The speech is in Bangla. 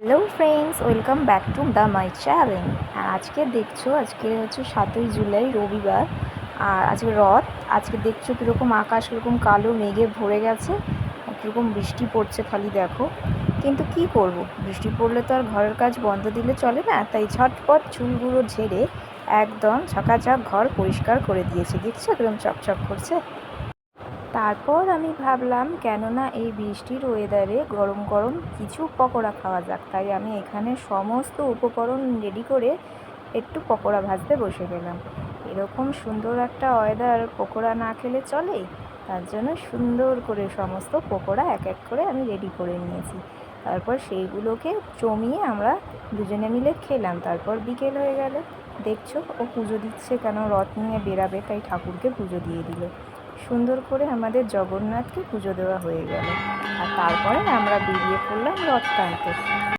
Hello friends, welcome back to the my channel. আর আজকে দেখছো, আজকে হচ্ছে 7ই জুলাই রবিবার। আর আজকে রথ। আজকে দেখছো কীরকম আকাশ কীরকম কালো মেঘে ভরে গেছে, কীরকম বৃষ্টি পড়ছে খালি দেখো। কিন্তু কি করব, বৃষ্টি পড়লে তো আর ঘরের কাজ বন্ধ দিলে চলে না, তাই ঝটপট চুলগুলো ঝেড়ে একদম ঝকাঝক ঘর পরিষ্কার করে দিয়েছে। দেখছো কীরকম চকচক করছে। তারপর আমি ভাবলাম কেননা এই বৃষ্টির ওয়েদারে গরম গরম কিছু পকোড়া খাওয়া যাক, তাই আমি এখানে সমস্ত উপকরণ রেডি করে একটু পকোড়া ভাজতে বসে গেলাম। এরকম সুন্দর একটা ওয়েদার পকোড়া না খেলে চলে, তার জন্য সুন্দর করে সমস্ত পকোড়া এক এক করে আমি রেডি করে নিয়েছি। তারপর সেইগুলোকে জমিয়ে আমরা দুজনে মিলে খেলাম। তারপর বিকেল হয়ে গেল, দেখছো ও পুজো দিচ্ছে, কেন রথ নিয়ে বেরাবে, তাই ঠাকুরকে পুজো দিয়ে দিল। সুন্দর করে আমাদের জগন্নাথকে পুজো দেওয়া হয়ে গেল। আর তারপরে আমরা বেরিয়ে পড়লাম রথ টানতে।